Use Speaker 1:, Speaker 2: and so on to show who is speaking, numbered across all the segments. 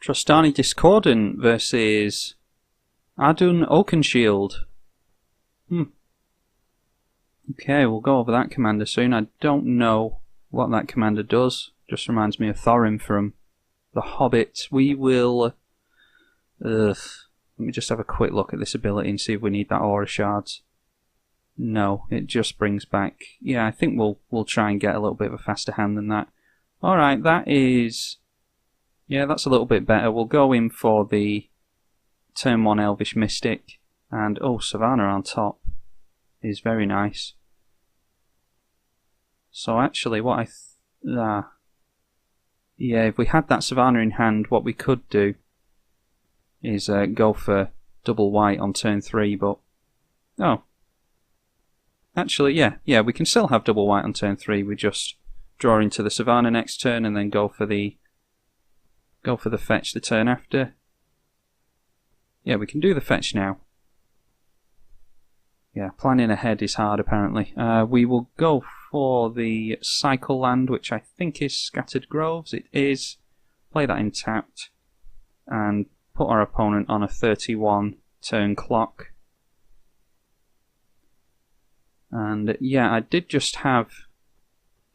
Speaker 1: Trostani Discordant versus Adun Meren. Okay, we'll go over that commander soon. I don't know what that commander does. Just reminds me of Thorin from The Hobbit. We will... let me just have a quick look at this ability and see if we need that aura shards. No, it just brings back... Yeah, I think we'll try and get a little bit of a faster hand than that. Alright, that is... Yeah, that's a little bit better. We'll go in for the turn 1 Elvish Mystic. And, oh, Savannah on top is very nice. So actually what yeah, if we had that Savannah in hand, what we could do is go for double white on turn 3, but... Oh. Actually, yeah, we can still have double white on turn 3. We just draw into the Savannah next turn and then go for the fetch the turn after. Yeah, we can do the fetch now. Yeah, planning ahead is hard apparently. We will go for the Cycle Land, which I think is Scattered Groves. It is. Play that in tapped and put our opponent on a 31 turn clock. And yeah, I did just have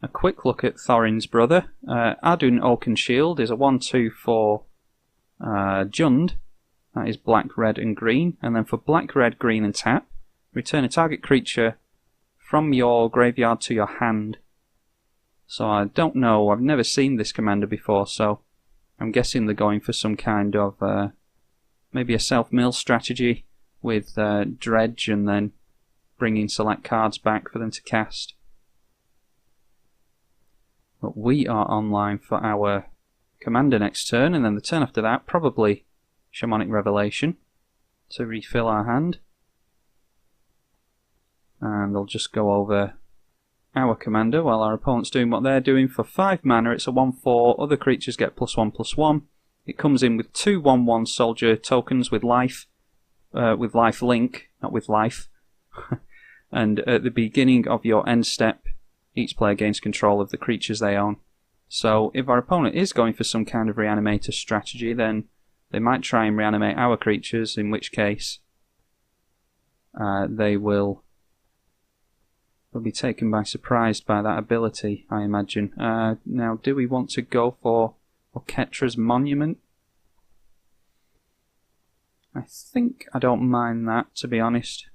Speaker 1: a quick look at Thorin's brother. Adun Meren is a 1/2 for Jund. That is black, red and green. And then for black, red, green and tap, return a target creature from your graveyard to your hand. So I don't know, I've never seen this commander before, so I'm guessing they're going for some kind of maybe a self-mill strategy with dredge and then bringing select cards back for them to cast. But we are online for our commander next turn, and then the turn after that probably Shamanic Revelation to refill our hand. And I'll just go over our commander while our opponent's doing what they're doing. For 5 mana, it's a 1/4. Other creatures get +1/+1. It comes in with 2 1/1 soldier tokens with life link, not with life. And at the beginning of your end step, each player gains control of the creatures they own. So if our opponent is going for some kind of reanimator strategy, then they might try and reanimate our creatures, in which case they will be taken by surprise by that ability, I imagine. Now, do we want to go for Orketra's Monument? I think I don't mind that, to be honest,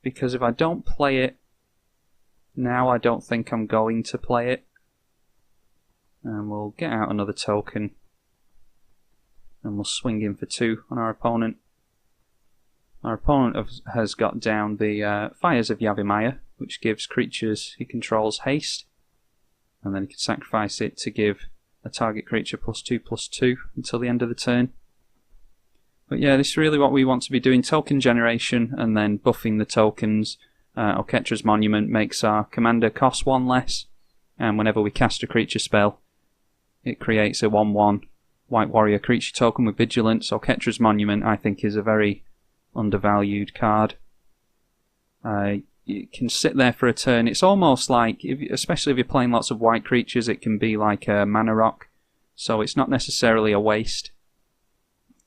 Speaker 1: because if I don't play it now, I don't think I'm going to play it. And we'll get out another token and we'll swing in for 2 on our opponent. Our opponent has got down the Fires of Yavimaya, which gives creatures he controls haste, and then he can sacrifice it to give a target creature +2/+2 until the end of the turn. But yeah, this is really what we want to be doing, token generation and then buffing the tokens. Orketra's Monument makes our commander cost 1 less, and whenever we cast a creature spell, it creates a 1/1 White Warrior creature token with Vigilance. Orketra's Monument, I think, is a very undervalued card. It can sit there for a turn. It's almost like, especially if you're playing lots of white creatures, it can be like a mana rock. So it's not necessarily a waste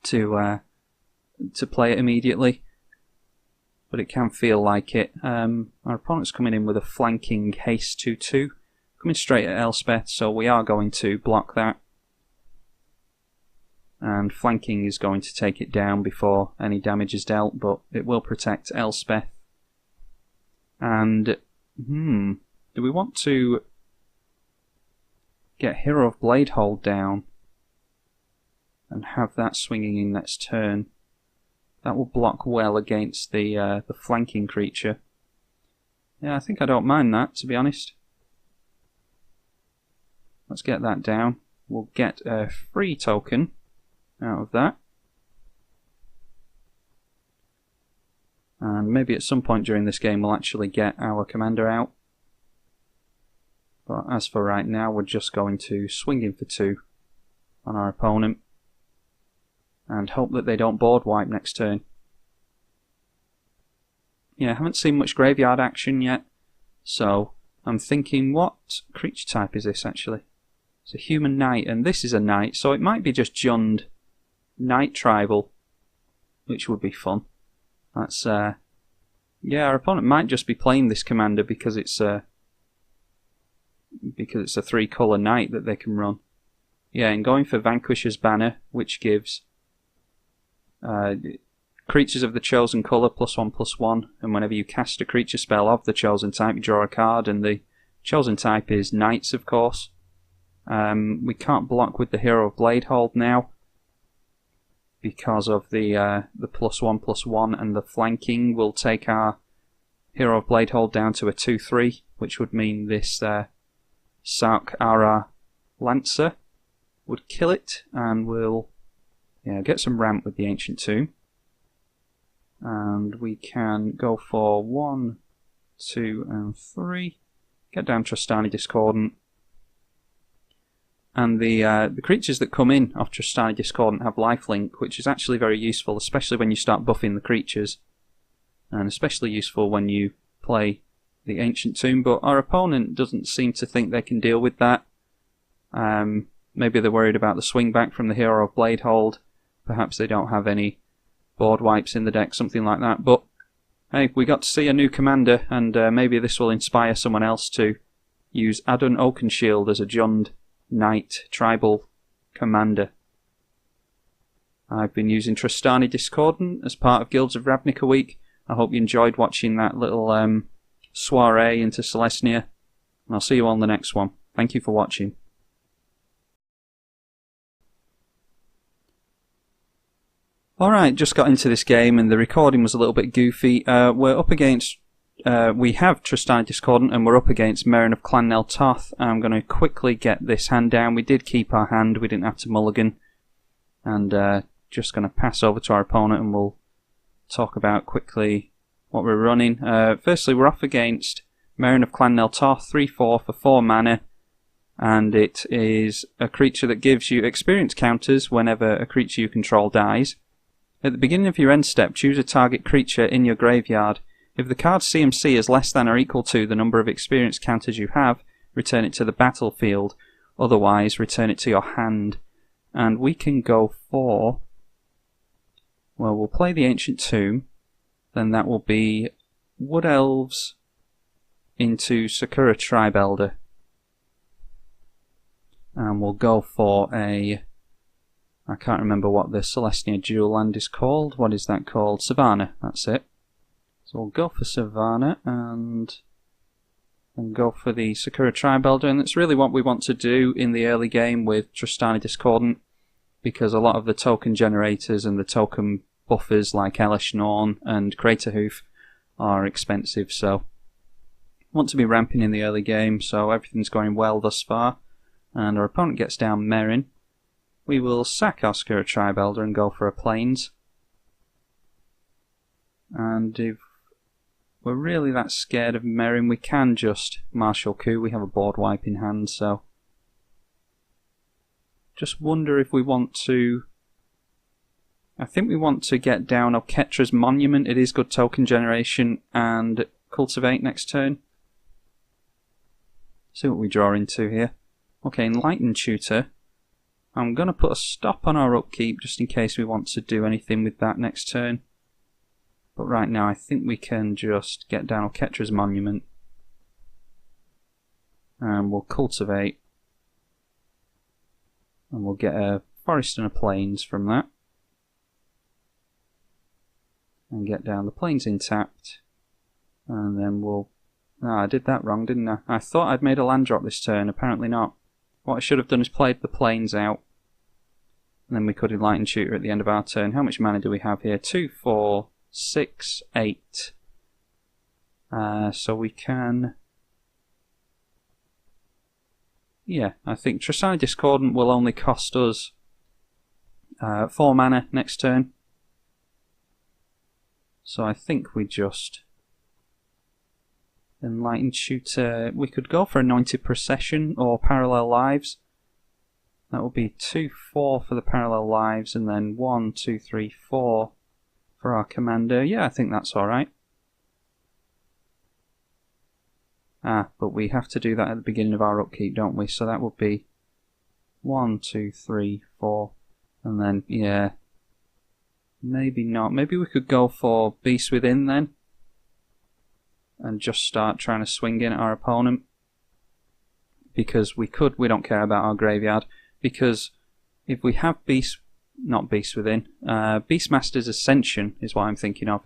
Speaker 1: to play it immediately, but it can feel like it. Our opponent's coming in with a flanking haste 2/2, coming straight at Elspeth, so we are going to block that. And flanking is going to take it down before any damage is dealt, but it will protect Elspeth. And, do we want to get Hero of Bladehold down and have that swinging in next turn? That will block well against the flanking creature. Yeah, I think I don't mind that, to be honest. Let's get that down. We'll get a free token out of that. And maybe at some point during this game we'll actually get our commander out. But as for right now, we're just going to swing in for 2 on our opponent and hope that they don't board wipe next turn. Yeah, I haven't seen much graveyard action yet, so I'm thinking, what creature type is this actually? It's a human knight, and this is a knight, so it might be just Jund Knight Tribal, which would be fun. That's yeah, our opponent might just be playing this commander because it's a 3-colour knight that they can run. Yeah, and going for Vanquisher's Banner, which gives creatures of the chosen colour +1/+1, and whenever you cast a creature spell of the chosen type, you draw a card, and the chosen type is knights, of course. We can't block with the Hero of Bladehold now because of the +1/+1, and the flanking will take our Hero of Bladehold down to a 2/3, which would mean this Sark Ara Lancer would kill it, and we'll get some ramp with the Ancient Tomb. And we can go for 1, 2, and 3. Get down Trostani Discordant. And the creatures that come in off Trostani Discordant have lifelink, which is actually very useful, especially when you start buffing the creatures. And especially useful when you play the Ancient Tomb, but our opponent doesn't seem to think they can deal with that. Maybe they're worried about the swing back from the Hero of Bladehold. Perhaps they don't have any board wipes in the deck, something like that. But hey, we got to see a new commander, and maybe this will inspire someone else to use Adun Oakenshield as a Jund Knight Tribal commander. I've been using Trostani Discordant as part of Guilds of Ravnica Week. I hope you enjoyed watching that little soiree into Celestia, and I'll see you on the next one. Thank you for watching. Alright, just got into this game and the recording was a little bit goofy. We're up against, we have Trostani Discordant and we're up against Meren of Clan Nel Toth. I'm going to quickly get this hand down. We did keep our hand, we didn't have to mulligan. And just going to pass over to our opponent and we'll talk about quickly what we're running. Firstly, we're off against Meren of Clan Nel Toth, 3/4 for 4 mana. And it is a creature that gives you experience counters whenever a creature you control dies. At the beginning of your end step, choose a target creature in your graveyard. If the card's CMC is less than or equal to the number of experience counters you have, return it to the battlefield. Otherwise, return it to your hand. And we can go for... well, we'll play the Ancient Tomb. Then that will be Wood Elves into Sakura Tribe Elder. And we'll go for a... I can't remember what the Celestia Dual Land is called. What is that called? Savannah, that's it. So we'll go for Savannah and go for the Sakura Tribe Elder. And that's really what we want to do in the early game with Trostani Discordant, because a lot of the token generators and the token buffers like Elish Norn and Craterhoof are expensive. So want to be ramping in the early game, so everything's going well thus far. And our opponent gets down Meren. We will sack our Sakura Tribe Elder and go for a Plains. And if we're really that scared of Meren, we can just Martial Coup. We have a board wipe in hand, so... just wonder if we want to... I think we want to get down Oketra's Monument. It is good token generation, and Cultivate next turn. See what we draw into here. Okay, Enlightened Tutor. I'm going to put a stop on our upkeep just in case we want to do anything with that next turn. But right now I think we can just get down Oketra's Monument. And we'll Cultivate. And we'll get a Forest and a Plains from that. And get down the Plains intact. And then we'll... I did that wrong, didn't I? I thought I'd made a land drop this turn, apparently not. What I should have done is played the Plains out. And then we could Enlighten Tutor at the end of our turn. How much mana do we have here? 2, 4, 6, 8. So we can... yeah, I think Trostani Discordant will only cost us 4 mana next turn. So I think we just... Enlightened Tutor. We could go for Anointed Procession or Parallel Lives. That will be 2, 4 for the Parallel Lives, and then 1, 2, 3, 4 for our Commander. Yeah, I think that's alright. But we have to do that at the beginning of our upkeep, don't we? So that would be 1, 2, 3, 4, and then, yeah, Maybe not. Maybe we could go for Beast Within then. And just start trying to swing in at our opponent. Because we don't care about our graveyard. Because if we have not Beast Within, Beastmaster's Ascension is what I'm thinking of.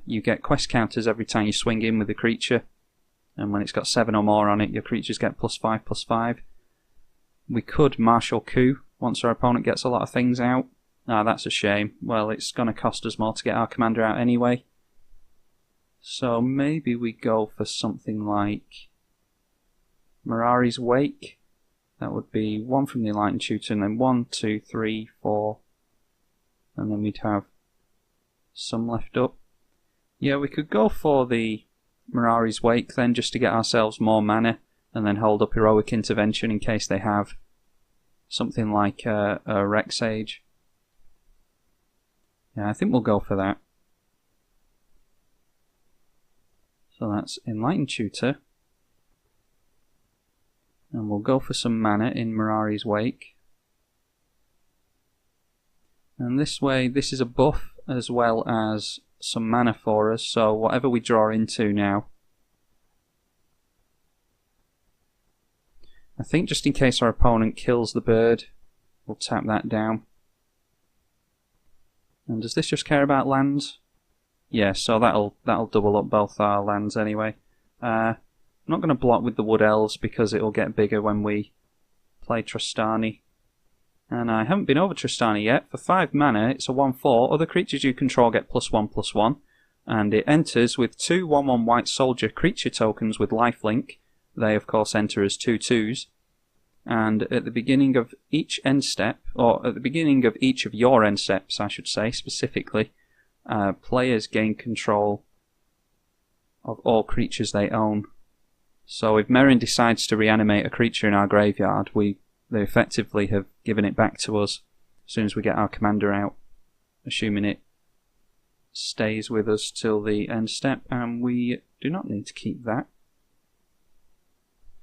Speaker 1: You get quest counters every time you swing in with a creature. And when it's got 7 or more on it, your creatures get +5/+5. We could Martial Coup once our opponent gets a lot of things out. Ah, that's a shame. Well, it's going to cost us more to get our commander out anyway. So maybe we go for something like Mirari's Wake. That would be 1 from the Enlightened Tutor, and then 1, 2, 3, 4. And then we'd have some left up. Yeah, we could go for the Mirari's Wake then, just to get ourselves more mana, and then hold up Heroic Intervention in case they have something like a Rexage. Yeah, I think we'll go for that. So that's Enlightened Tutor. And we'll go for some mana in Mirari's Wake. And this way, this is a buff as well as some mana for us, so whatever we draw into now. I think just in case our opponent kills the bird, we'll tap that down. And does this just care about lands? Yeah, so that'll double up both our lands anyway. I'm not going to block with the Wood Elves because it'll get bigger when we play Trostani. And I haven't been over Trostani yet. For 5 mana, it's a 1/4. Other creatures you control get +1/+1. And it enters with 2 1/1 White Soldier creature tokens with lifelink. They, of course, enter as 2/2s. And at the beginning of each end step, or at the beginning of each of your end steps, I should say, specifically, players gain control of all creatures they own. So if Meren decides to reanimate a creature in our graveyard, they effectively have given it back to us as soon as we get our commander out, assuming it stays with us till the end step, and we do not need to keep that.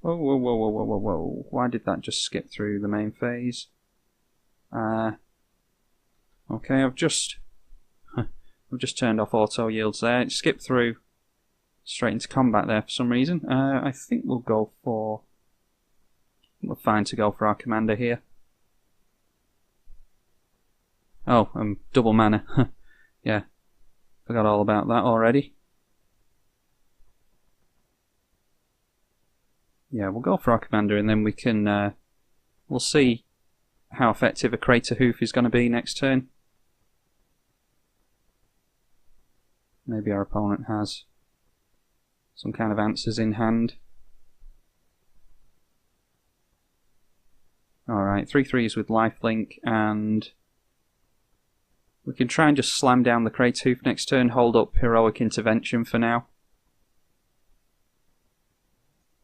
Speaker 1: Whoa, whoa, whoa, whoa, whoa, whoa, whoa. Why did that just skip through the main phase? Okay, I've just turned off auto yields there. It skipped through straight into combat there for some reason. I think we'll go for... We're fine to go for our commander here. Oh, double mana. Yeah, forgot all about that already. Yeah, we'll go for our commander, and then we can... we'll see how effective a Crater Hoof is going to be next turn. Maybe our opponent has some kind of answers in hand. Alright, 3/3s with lifelink, and we can try and just slam down the Crater Hoof next turn, hold up Heroic Intervention for now.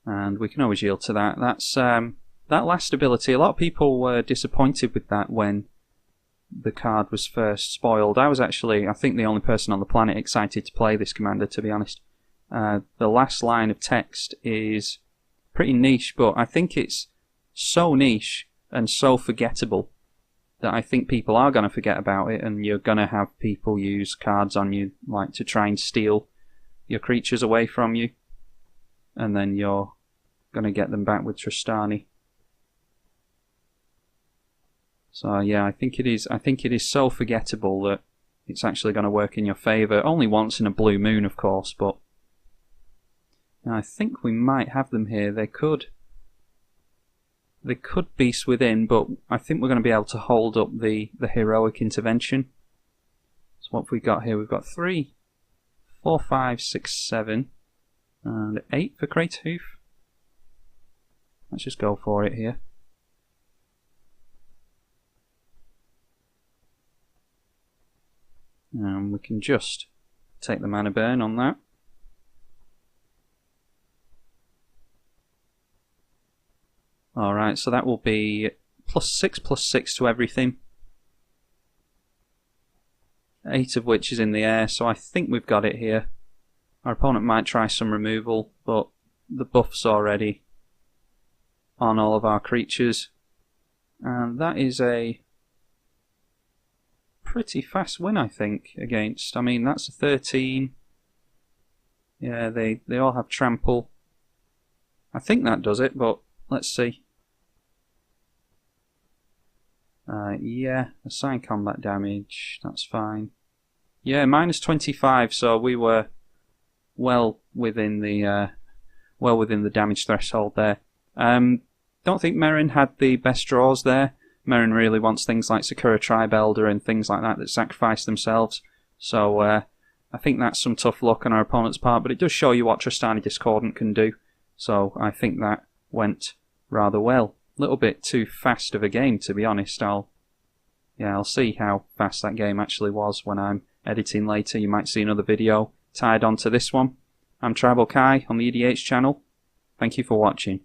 Speaker 1: And we can always yield to that. That's that last ability. A lot of people were disappointed with that when the card was first spoiled. I was actually, I think, the only person on the planet excited to play this commander, to be honest. The last line of text is pretty niche, but I think it's so niche and so forgettable that I think people are going to forget about it, and you're going to have people use cards on you like to try and steal your creatures away from you, and then you're going to get them back with Trostani. So yeah, I think it is so forgettable that it's actually going to work in your favour. Only once in a blue moon, of course, but I think we might have them here. They could Beast Within, but I think we're going to be able to hold up the Heroic Intervention. So what have we got here? We've got 3, 4, 5, 6, 7, and 8 for Crater Hoof. Let's just go for it here. And we can just take the mana burn on that. Alright, so that will be +6/+6 to everything. 8 of which is in the air, so I think we've got it here. Our opponent might try some removal, but the buff's already on all of our creatures. And that is a pretty fast win, I think, against. I mean, that's a 13. Yeah, they all have trample. I think that does it, but let's see. Yeah, assign combat damage. That's fine. Yeah, minus 25. So we were well within the damage threshold there. Don't think Meren had the best draws there. Meren really wants things like Sakura Tribe Elder and things like that sacrifice themselves. So I think that's some tough luck on our opponent's part, but it does show you what Trostani Discordant can do. So I think that went rather well. A little bit too fast of a game, to be honest. I'll see how fast that game actually was when I'm editing later. You might see another video tied onto this one. I'm tribalkai on the EDH channel. Thank you for watching.